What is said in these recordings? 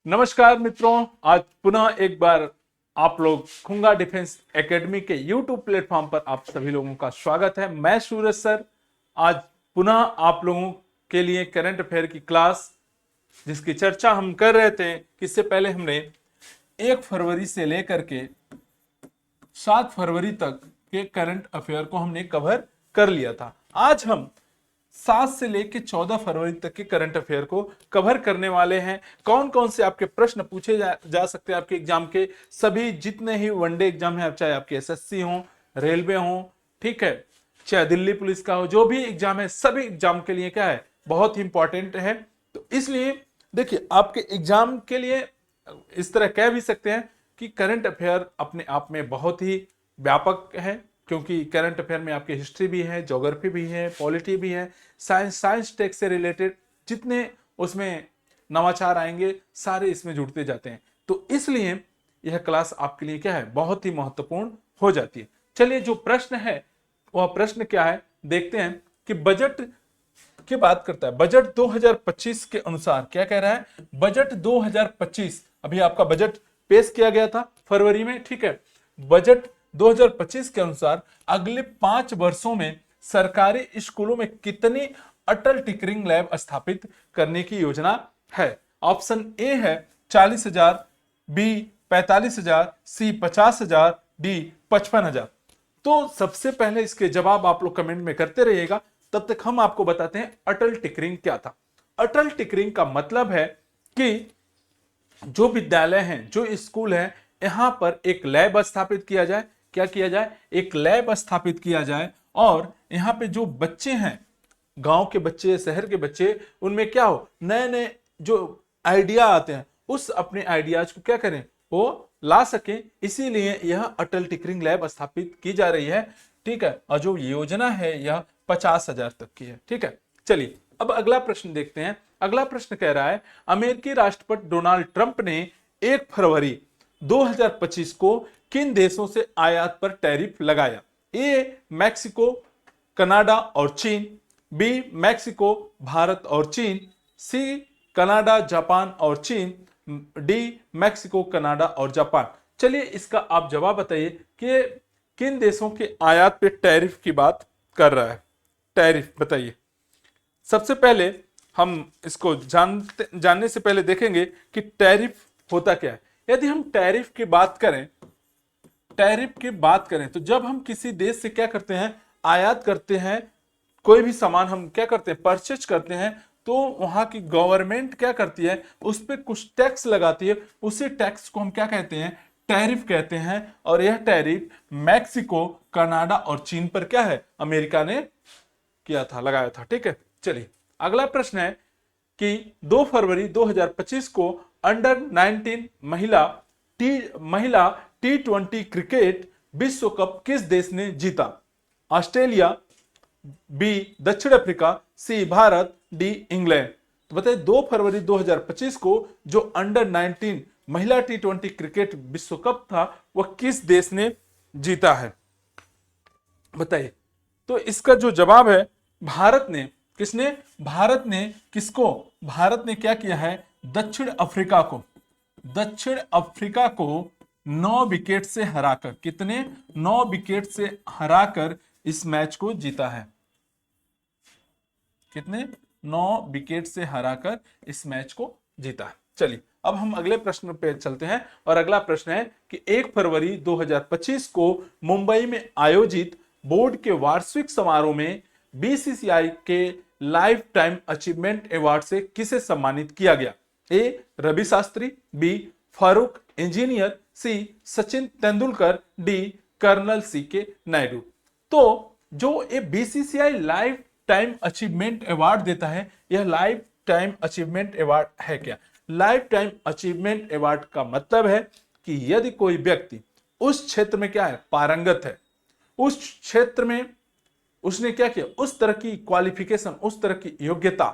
नमस्कार मित्रों, आज पुनः एक बार आप लोग खुंगा डिफेंस एकेडमी के यूट्यूब प्लेटफॉर्म पर आप सभी लोगों का स्वागत है। मैं सूरज सर आज पुनः आप लोगों के लिए करंट अफेयर की क्लास जिसकी चर्चा हम कर रहे थे कि इससे पहले हमने 1 फरवरी से लेकर के 7 फरवरी तक के करंट अफेयर को हमने कवर कर लिया था। आज हम 7 से लेकर 14 फरवरी तक के करंट अफेयर को कवर करने वाले हैं। कौन कौन से आपके प्रश्न पूछे जा सकते हैं आपके एग्जाम के, सभी जितने ही वनडे एग्जाम है, चाहे आपके एसएससी हो, रेलवे हो, ठीक है, चाहे दिल्ली पुलिस का हो, जो भी एग्जाम है सभी एग्जाम के लिए क्या है, बहुत ही इंपॉर्टेंट है। तो इसलिए देखिए, आपके एग्जाम के लिए इस तरह कह भी सकते हैं कि करंट अफेयर अपने आप में बहुत ही व्यापक है, क्योंकि करंट अफेयर में आपकी हिस्ट्री भी है, ज्योग्राफी भी है, पॉलिटी भी है, साइंस टेक से रिलेटेड जितने उसमें नवाचार आएंगे सारे इसमें जुड़ते जाते हैं। तो इसलिए यह क्लास आपके लिए क्या है, बहुत ही महत्वपूर्ण हो जाती है। चलिए, जो प्रश्न है वह प्रश्न क्या है देखते हैं कि बजट की बात करता है। बजट 2025 के अनुसार क्या कह रहा है? बजट 2025, अभी आपका बजट पेश किया गया था फरवरी में, ठीक है। बजट 2025 के अनुसार अगले 5 वर्षों में सरकारी स्कूलों में कितनी अटल टिकरिंग लैब स्थापित करने की योजना है? ऑप्शन ए है 40,000, बी 45,000, सी 50,000, डी 55,000। तो सबसे पहले इसके जवाब आप लोग कमेंट में करते रहिएगा, तब तक हम आपको बताते हैं अटल टिकरिंग क्या था। अटल टिकरिंग का मतलब है कि जो विद्यालय हैं, जो स्कूल है, यहां पर एक लैब स्थापित किया जाए। क्या किया जाए? एक लैब स्थापित किया जाए और यहां पे जो बच्चे हैं, गांव के बच्चे, शहर के बच्चे, उनमें क्या हो, नए नए जो आइडिया आते हैं, उस अपने आइडियाज को क्या करें, वो ला सकें। इसीलिए यह अटल टिकरिंग लैब स्थापित की जा रही है, ठीक है। और जो योजना है यह 50,000 तक की है, ठीक है। चलिए, अब अगला प्रश्न देखते हैं। अगला प्रश्न कह रहा है, अमेरिकी राष्ट्रपति डोनाल्ड ट्रंप ने 1 फरवरी 2025 को किन देशों से आयात पर टैरिफ लगाया? ए मैक्सिको, कनाडा और चीन, बी मैक्सिको, भारत और चीन, सी कनाडा, जापान और चीन, डी मैक्सिको, कनाडा और जापान। चलिए, इसका आप जवाब बताइए कि किन देशों के आयात पे टैरिफ की बात कर रहा है। टैरिफ बताइए। सबसे पहले हम इसको जानने से पहले देखेंगे कि टैरिफ होता क्या है। यदि हम टैरिफ की बात करें, तो जब हम किसी देश से क्या करते हैं, आयात करते हैं, कोई भी सामान हम क्या करते हैं, परचेज करते हैं, तो वहां की गवर्नमेंट क्या करती है, उस पर कुछ टैक्स लगाती है। उसी टैक्स को हम क्या कहते हैं, टैरिफ कहते हैं। और यह टैरिफ मैक्सिको, कनाडा और चीन पर क्या है, अमेरिका ने किया था, लगाया था, ठीक है। चलिए, अगला प्रश्न है कि 2 फरवरी 2025 को अंडर 19 महिला T20 क्रिकेट विश्व कप किस देश ने जीता? ऑस्ट्रेलिया, बी दक्षिण अफ्रीका, सी भारत, डी इंग्लैंड। तो बताइए, 2 फरवरी 2025 को जो अंडर 19 महिला T20 क्रिकेट विश्व कप था वह किस देश ने जीता है? बताइए। तो इसका जो जवाब है, भारत ने। किसने? भारत ने। किसको? भारत ने क्या किया है, दक्षिण अफ्रीका को 9 विकेट से हराकर, कितने? 9 विकेट से हराकर इस मैच को जीता है। कितने? 9 विकेट से हराकर इस मैच को जीता है। चलिए, अब हम अगले प्रश्न पे चलते हैं और अगला प्रश्न है कि 1 फरवरी 2025 को मुंबई में आयोजित बोर्ड के वार्षिक समारोह में बीसीसीआई के लाइफ टाइम अचीवमेंट अवार्ड से किसे सम्मानित किया गया? A Ravi Shastri, B Farokh Engineer, C Sachin Tendulkar, D colonel C K Naidu. तो जो ये BCCI lifetime achievement award देता है, यह लाइफ टाइम अचीवमेंट अवार्ड है क्या? लाइफ टाइम अचीवमेंट अवार्ड का मतलब है कि यदि कोई व्यक्ति उस क्षेत्र में क्या है, पारंगत है, उस क्षेत्र में उसने क्या किया, उस तरह की क्वालिफिकेशन, उस तरह की योग्यता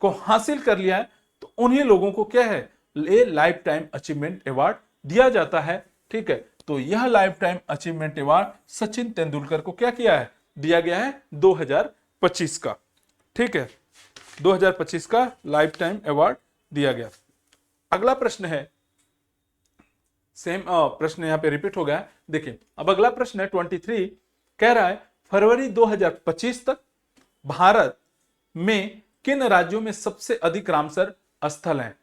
को हासिल कर लिया है, तो उन्हीं लोगों को क्या है, लाइफ टाइम अचीवमेंट अवार्ड दिया जाता है, ठीक है। तो यह life time achievement award Sachin Tendulkar को क्या किया है, दिया गया है 2025 का, ठीक है। 2025 का लाइफ टाइम अवार्ड दिया गया। अगला प्रश्न है, सेम प्रश्न यहाँ पे रिपीट हो गया है। देखिए अब अगला प्रश्न है 23, कह रहा है फरवरी 2025 तक भारत में किन राज्यों में सबसे अधिक रामसर स्थल हैं।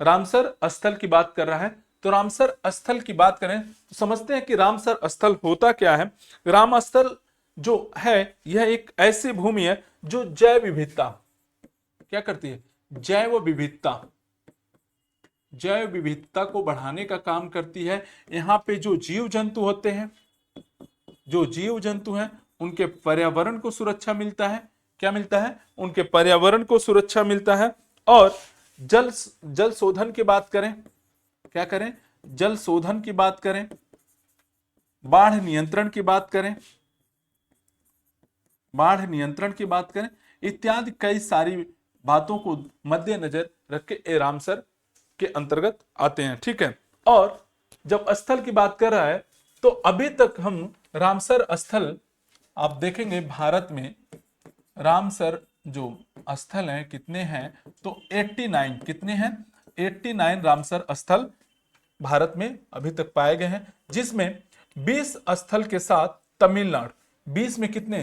रामसर स्थल की बात कर रहा है। तो रामसर स्थल की बात करें तो समझते हैं कि रामसर स्थल होता क्या है। राम स्थल जो है यह एक ऐसी भूमि है जो जैव विविधता क्या करती है, जैव विविधता को बढ़ाने का काम करती है। यहाँ पे जो जीव जंतु होते हैं, जो जीव जंतु हैं उनके पर्यावरण को सुरक्षा मिलता है। क्या मिलता है, उनके पर्यावरण को सुरक्षा मिलता है। और जल शोधन की बात करें, क्या करें, जल शोधन की बात करें, बाढ़ नियंत्रण की बात करें, इत्यादि कई सारी बातों को मद्देनजर रख के ये रामसर के अंतर्गत आते हैं। ठीक है, और जब स्थल की बात कर रहा है तो अभी तक हम रामसर स्थल आप देखेंगे भारत में रामसर जो स्थल हैं कितने हैं, तो 89, कितने हैं, 89 रामसर स्थल भारत में अभी तक पाए गए हैं, जिसमें 20 स्थल के साथ तमिलनाडु, 20 में कितने,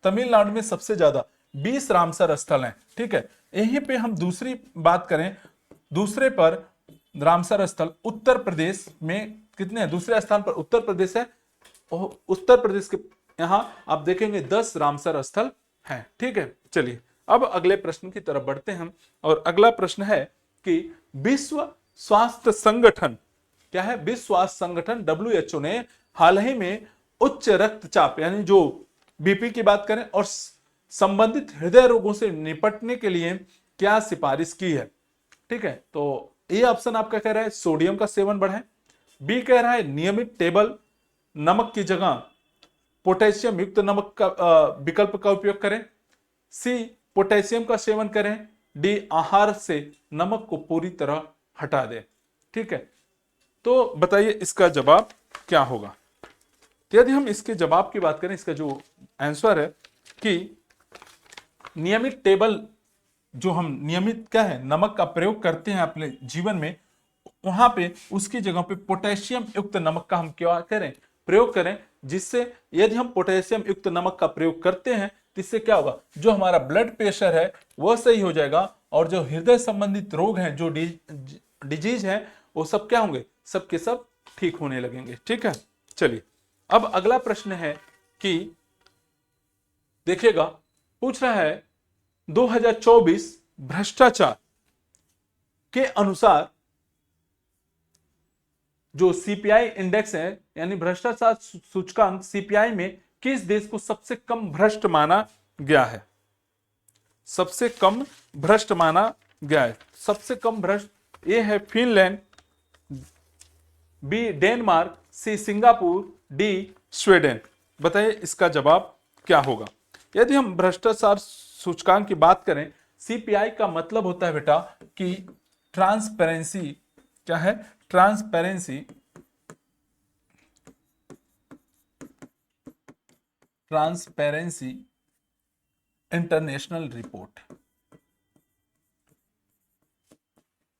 तमिलनाडु में सबसे ज्यादा 20 रामसर स्थल हैं। ठीक है, यहीं पे हम दूसरी बात करें, दूसरे पर रामसर स्थल उत्तर प्रदेश में कितने हैं, दूसरे स्थान पर उत्तर प्रदेश है। उत्तर प्रदेश के यहां आप देखेंगे 10 रामसर स्थल हैं। ठीक है, चलिए अब अगले प्रश्न की तरफ बढ़ते हैं। और अगला प्रश्न है कि विश्व स्वास्थ्य संगठन, क्या है, विश्व स्वास्थ्य संगठन WHO ने हाल ही में उच्च रक्तचाप यानी जो बीपी की बात करें और संबंधित हृदय रोगों से निपटने के लिए क्या सिफारिश की है। ठीक है, तो ए ऑप्शन आपका कह रहा है सोडियम का सेवन बढ़ाएं, बी कह रहा है नियमित टेबल नमक की जगह पोटेशियम युक्त नमक का विकल्प का उपयोग करें, सी पोटेशियम का सेवन करें, डी आहार से नमक को पूरी तरह हटा दें। ठीक है, तो बताइए इसका जवाब क्या होगा। यदि हम इसके जवाब की बात करें, इसका जो आंसर है कि नियमित टेबल, जो हम नियमित क्या है नमक का प्रयोग करते हैं अपने जीवन में, वहां पे उसकी जगह पे पोटेशियम युक्त नमक का हम क्या करें, प्रयोग करें, जिससे यदि हम पोटेशियम युक्त नमक का प्रयोग करते हैं तो इससे क्या होगा, जो हमारा ब्लड प्रेशर है वह सही हो जाएगा और जो हृदय संबंधित रोग हैं, जो डिजीज है, वो सब क्या होंगे, सब के सब ठीक होने लगेंगे। ठीक है, चलिए अब अगला प्रश्न है कि देखिएगा, पूछ रहा है 2024 भ्रष्टाचार के अनुसार जो सीपीआई इंडेक्स है यानी भ्रष्टाचार सूचकांक सीपीआई में किस देश को सबसे कम भ्रष्ट माना गया है, सबसे कम भ्रष्ट माना गया है। सबसे कम भ्रष्ट ए है Finland, B Denmark, C Singapore, D Sweden. बताइए इसका जवाब क्या होगा। यदि हम भ्रष्टाचार सूचकांक की बात करें, सीपीआई का मतलब होता है बेटा कि ट्रांसपेरेंसी, क्या है, transparency international report,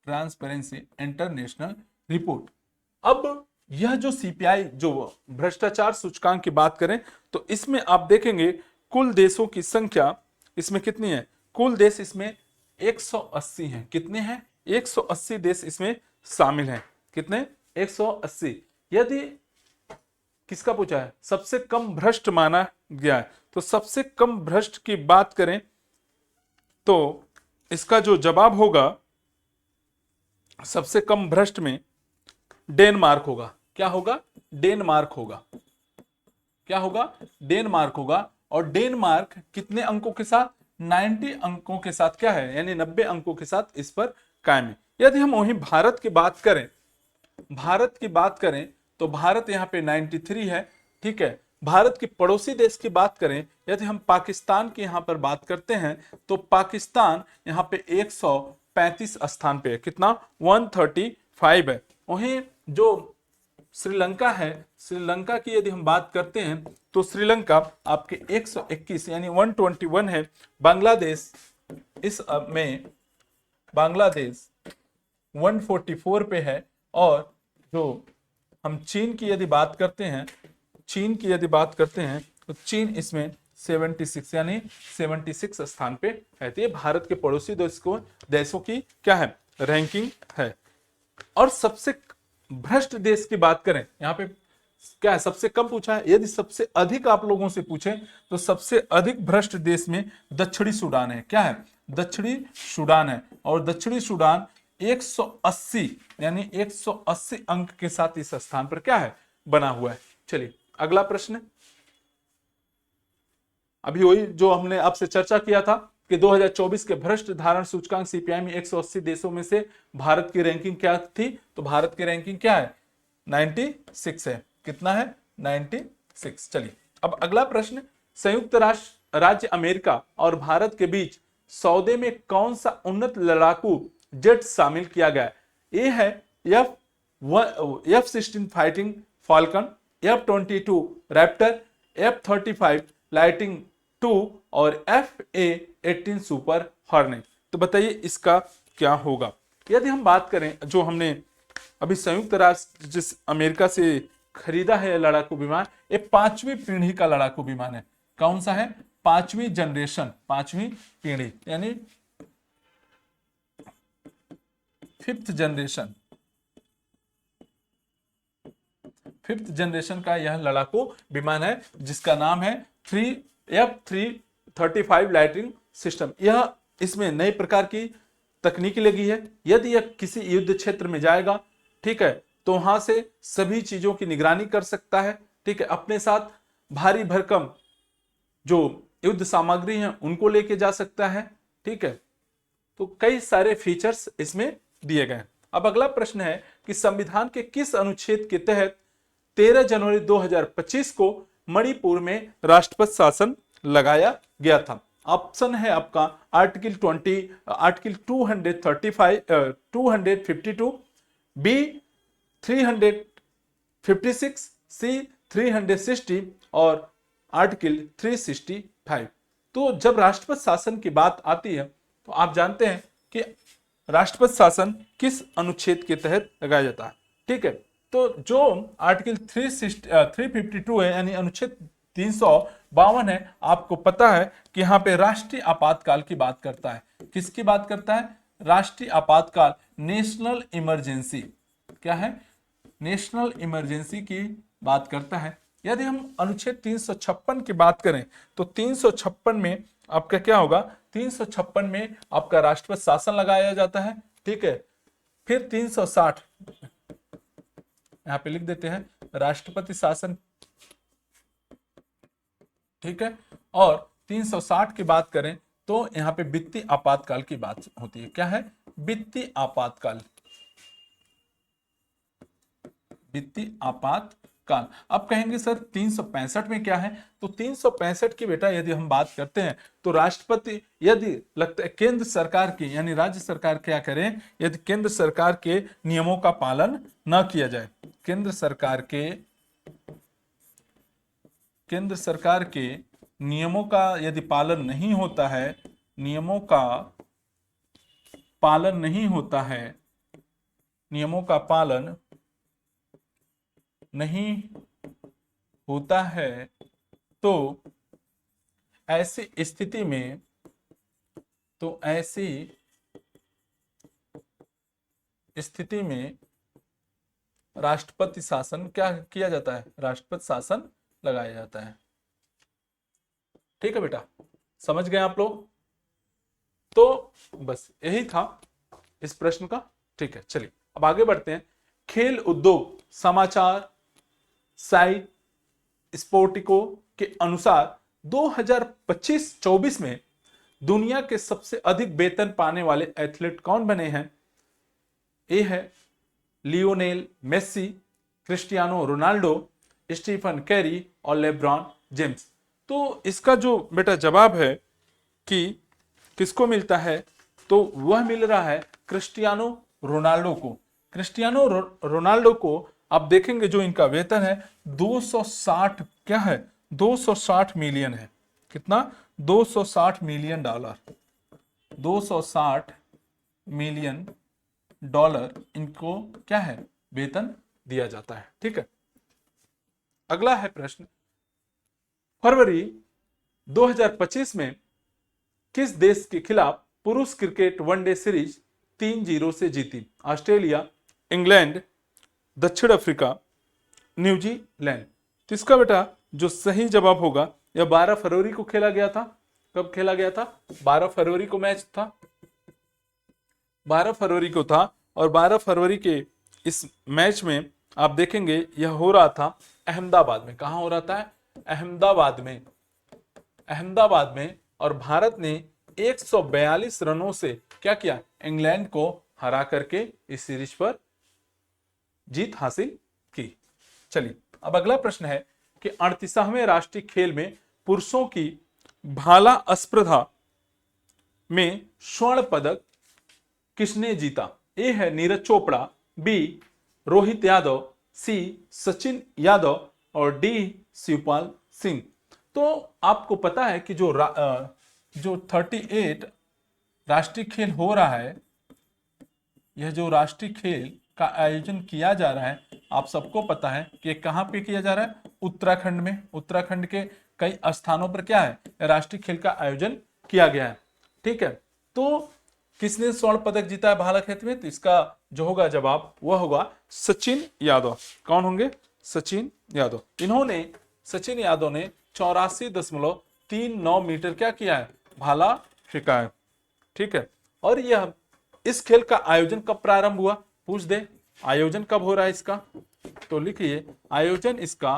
transparency international report. अब यह जो सीपीआई जो भ्रष्टाचार सूचकांक की बात करें तो इसमें आप देखेंगे कुल देशों की संख्या इसमें कितनी है, कुल देश इसमें 180 हैं। कितने हैं, 180 देश इसमें शामिल हैं। कितने, 180। यदि किसका पूछा है, सबसे कम भ्रष्ट माना गया है, तो सबसे कम भ्रष्ट की बात करें तो इसका जो जवाब होगा सबसे कम भ्रष्ट में डेनमार्क होगा। क्या होगा, डेनमार्क होगा। क्या होगा, डेनमार्क होगा। और डेनमार्क कितने अंकों के साथ, 90 अंकों के साथ क्या है, यानी 90 अंकों के साथ इस पर कायम है। यदि हम वहीं भारत की बात करें, भारत की बात करें तो भारत यहाँ पे 93 है। ठीक है, भारत के पड़ोसी देश की बात करें, यदि हम पाकिस्तान की यहाँ पर बात करते हैं तो पाकिस्तान यहाँ पे 135 स्थान पे है। कितना, 135 है। वहीं जो श्रीलंका है, श्रीलंका की यदि हम बात करते हैं तो श्रीलंका आपके 121 यानी 121 है। बांग्लादेश इस में बांग्लादेश 144 पे है। और जो हम चीन की यदि बात करते हैं, तो चीन इसमें 76 यानी 76 स्थान पे है। तो ये भारत के पड़ोसी देशों की क्या है, रैंकिंग है। और सबसे भ्रष्ट देश की बात करें, यहाँ पे क्या है, सबसे कम पूछा है। यदि सबसे अधिक आप लोगों से पूछें तो सबसे अधिक भ्रष्ट देश में दक्षिणी सूडान है। क्या है, दक्षिणी सूडान है। और दक्षिणी सूडान 180 यानी 180 अंक के साथ इस स्थान पर क्या है, बना हुआ है। चलिए अगला प्रश्न, अभी वही जो हमने आपसे चर्चा किया था कि 2024 के भ्रष्ट धारण सूचकांक सीपीआई में 180 देशों में से भारत की रैंकिंग क्या थी, तो भारत की रैंकिंग क्या है, 96 है। कितना है, 96। चलिए अब अगला प्रश्न, संयुक्त राष्ट्र राज्य अमेरिका और भारत के बीच सौदे में कौन सा उन्नत लड़ाकू जेट शामिल किया गया। ए है F-16 fighting falcon, F-22 Raptor, F-35 lighting 2 और FA-18 सुपर हॉर्नेट। तो बताइए इसका क्या होगा। यदि हम बात करें, जो हमने अभी संयुक्त राष्ट्र जिस अमेरिका से खरीदा है लड़ाकू विमान, ये 5वीं पीढ़ी का लड़ाकू विमान है। कौन सा है, 5वीं जनरेशन, 5वीं पीढ़ी यानी 5th जनरेशन, 5th जनरेशन का यह लड़ाकू विमान है, जिसका नाम है F-335 लाइटिंग सिस्टम। यह इसमें नई प्रकार की तकनीकी लगी है। यदि यह किसी युद्ध क्षेत्र में जाएगा, ठीक है, तो वहां से सभी चीजों की निगरानी कर सकता है। ठीक है, अपने साथ भारी भरकम जो युद्ध सामग्री है उनको लेके जा सकता है। ठीक है, तो कई सारे फीचर्स इसमें दिए गए। अब अगला प्रश्न है कि संविधान के किस अनुच्छेद के तहत 13 जनवरी 2025 को मणिपुर में राष्ट्रपति शासन लगाया गया था। ऑप्शन है आपका आर्टिकल 20, आर्टिकल 235, 252, बी 356, सी 360 और आर्टिकल 365। तो जब राष्ट्रपति शासन की बात आती है तो आप जानते हैं कि राष्ट्रपति शासन किस अनुच्छेद के तहत लगाया जाता है। ठीक है, तो जो आर्टिकल 352 है यानी अनुच्छेद 352 है, आपको पता है कि यहाँ पे राष्ट्रीय आपातकाल की बात करता है। किसकी बात करता है, राष्ट्रीय आपातकाल, नेशनल इमरजेंसी। क्या है, नेशनल इमरजेंसी की बात करता है। यदि हम अनुच्छेद 356 की बात करें तो 356 में आपका क्या होगा, 356 में आपका राष्ट्रपति शासन लगाया जाता है। ठीक है, फिर 360 यहां पे लिख देते हैं राष्ट्रपति शासन। ठीक है, और 360 की बात करें तो यहां पे वित्तीय आपातकाल की बात होती है। क्या है, वित्तीय आपातकाल, वित्तीय आपातकाल। अब कहेंगे सर 365 में क्या है, तो 365 की बेटा यदि हम बात करते हैं तो राष्ट्रपति, यदि लगता है केंद्र सरकार की यानी राज्य सरकार क्या करें, यदि केंद्र सरकार के नियमों का पालन न किया जाए, केंद्र सरकार के नियमों का यदि पालन नहीं होता है, नियमों का पालन नहीं होता है, नियमों का पालन नहीं होता है, तो ऐसी स्थिति में, राष्ट्रपति शासन क्या किया जाता है, राष्ट्रपति शासन लगाया जाता है। ठीक है बेटा, समझ गए आप लोग। तो बस यही था इस प्रश्न का। ठीक है, चलिए अब आगे बढ़ते हैं। खेल उद्योग समाचार साइट स्पोर्टिको के अनुसार 2025-24 में दुनिया के सबसे अधिक वेतन पाने वाले एथलीट कौन बने हैं। ए है Lionel Messi, Cristiano Ronaldo, Stephen Curry और लेब्रॉन जेम्स। तो इसका जो बेटा जवाब है कि किसको मिलता है, तो वह मिल रहा है क्रिस्टियानो रोनाल्डो को। क्रिस्टियानो रोनाल्डो को आप देखेंगे जो इनका वेतन है 260, क्या है, 260 मिलियन है। कितना, 260 मिलियन डॉलर, 260 मिलियन डॉलर इनको क्या है, वेतन दिया जाता है। ठीक है, अगला है प्रश्न, फरवरी 2025 में किस देश के खिलाफ पुरुष क्रिकेट वनडे सीरीज 3-0 से जीती? ऑस्ट्रेलिया, इंग्लैंड, दक्षिण अफ्रीका, न्यूजीलैंड। तो इसका बेटा जो सही जवाब होगा, यह 12 फरवरी को खेला गया था। कब खेला गया था? 12 फरवरी को मैच था, 12 फरवरी को था। और 12 फरवरी के इस मैच में आप देखेंगे यह हो रहा था अहमदाबाद में। कहां हो रहा था? अहमदाबाद में, अहमदाबाद में। और भारत ने 142 रनों से क्या किया? इंग्लैंड को हरा करके इस सीरीज पर जीत हासिल की। चलिए अब अगला प्रश्न है कि 38वें राष्ट्रीय खेल में पुरुषों की भाला स्पर्धा में स्वर्ण पदक किसने जीता? ए है नीरज चोपड़ा, बी रोहित यादव, सी सचिन यादव और डी शिवपाल सिंह। तो आपको पता है कि जो 38 राष्ट्रीय खेल हो रहा है, यह जो राष्ट्रीय खेल का आयोजन किया जा रहा है, आप सबको पता है कि कहां पे किया जा रहा है? उत्तराखंड में। उत्तराखंड के कई स्थानों पर क्या है? राष्ट्रीय खेल का आयोजन किया गया है। ठीक है, तो किसने स्वर्ण पदक जीता है भाला फेंक में? तो इसका जो होगा जवाब वह होगा सचिन यादव। कौन होंगे? सचिन यादव। इन्होंने, सचिन यादव ने 84.39 मीटर क्या किया है? भाला फेंका है। ठीक है, और यह इस खेल का आयोजन कब प्रारंभ हुआ? पूछ दे, आयोजन कब हो रहा है इसका? तो लिखिए, आयोजन इसका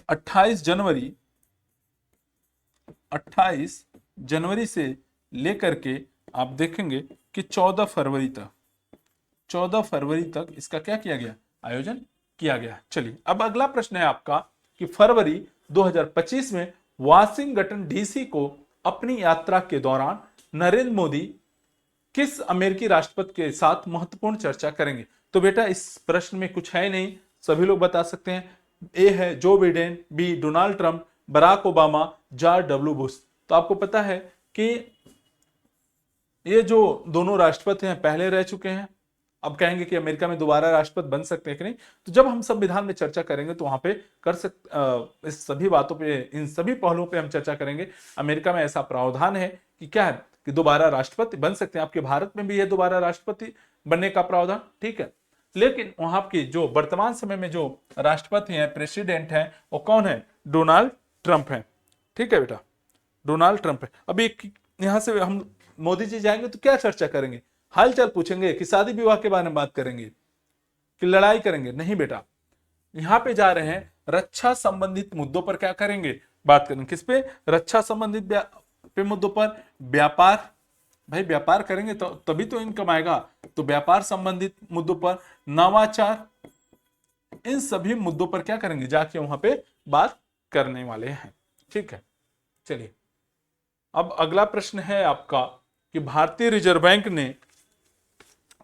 28 जनवरी से लेकर के आप देखेंगे कि 14 फरवरी तक इसका क्या किया गया? आयोजन किया गया। चलिए अब अगला प्रश्न है आपका कि फरवरी 2025 में वाशिंगटन डीसी को अपनी यात्रा के दौरान नरेंद्र मोदी किस अमेरिकी राष्ट्रपति के साथ महत्वपूर्ण चर्चा करेंगे? तो बेटा इस प्रश्न में कुछ है नहीं, सभी लोग बता सकते हैं। ए है Joe Biden, B Donald Trump, Barack Obama, George W Bush. तो आपको पता है कि ये जो दोनों राष्ट्रपति हैं पहले रह चुके हैं। अब कहेंगे कि अमेरिका में दोबारा राष्ट्रपति बन सकते हैं कि नहीं, तो जब हम संविधान में चर्चा करेंगे तो वहां पे इस सभी बातों पे, इन सभी पहलुओं पे हम चर्चा करेंगे। अमेरिका में ऐसा प्रावधान है कि क्या है कि दोबारा राष्ट्रपति बन सकते हैं। आपके भारत में भी है दोबारा राष्ट्रपति बनने का प्रावधान। ठीक है, लेकिन वहां की जो वर्तमान समय में जो राष्ट्रपति हैं, प्रेसिडेंट हैं, वो कौन है? डोनाल्ड ट्रंप है। ठीक है बेटा, डोनाल्ड ट्रंप है। अभी यहां से हम मोदी जी जाएंगे तो क्या चर्चा करेंगे? हालचाल पूछेंगे कि शादी विवाह के बारे में बात करेंगे कि लड़ाई करेंगे? नहीं बेटा, यहां पे जा रहे हैं रक्षा संबंधित मुद्दों पर क्या करेंगे? बात करेंगे। किस पे? रक्षा संबंधित पे मुद्दों पर। व्यापार, भाई व्यापार करेंगे तो तभी तो इनकम आएगा। तो व्यापार संबंधित मुद्दों पर, नवाचार, इन सभी मुद्दों पर क्या करेंगे? जाके वहां पे बात करने वाले हैं। ठीक है, चलिए अब अगला प्रश्न है आपका कि भारतीय रिजर्व बैंक ने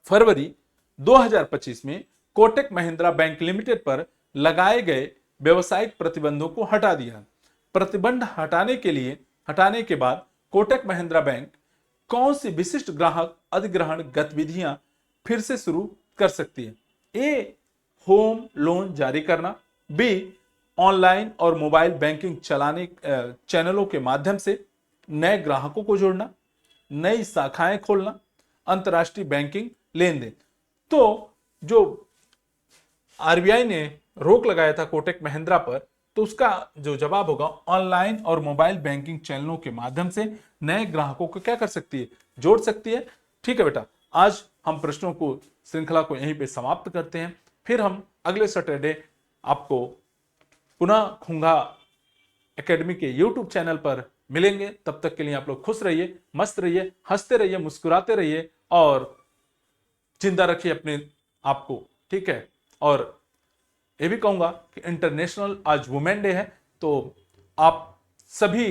फरवरी 2025 में कोटक महिंद्रा बैंक लिमिटेड पर लगाए गए व्यवसायिक प्रतिबंधों को हटा दिया। प्रतिबंध हटाने के बाद कोटक महिंद्रा बैंक कौन सी विशिष्ट ग्राहक अधिग्रहण गतिविधियां फिर से शुरू कर सकती है? ए होम लोन जारी करना, बी ऑनलाइन और मोबाइल बैंकिंग चलाने चैनलों के माध्यम से नए ग्राहकों को जोड़ना, नई शाखाएं खोलना, अंतरराष्ट्रीय बैंकिंग लेन देन। तो जो आरबीआई ने रोक लगाया था कोटक महिंद्रा पर, तो उसका जो जवाब होगा ऑनलाइन और मोबाइल बैंकिंग चैनलों के माध्यम से नए ग्राहकों को क्या कर सकती है? जोड़ सकती है। ठीक है बेटा, आज हम प्रश्नों को, श्रृंखला को यहीं पे समाप्त करते हैं। फिर हम अगले सैटरडे आपको पुनः खुंगा एकेडमी के यूट्यूब चैनल पर मिलेंगे। तब तक के लिए आप लोग खुश रहिए, मस्त रहिए, हंसते रहिए, मुस्कुराते रहिए और जिंदा रखिए अपने आप को। ठीक है, और ये भी कहूंगा कि इंटरनेशनल आज वुमेन डे है, तो आप सभी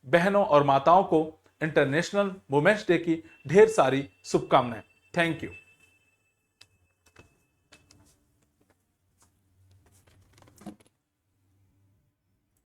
बहनों और माताओं को इंटरनेशनल वुमेन्स डे की ढेर सारी शुभकामनाएं। Thank you.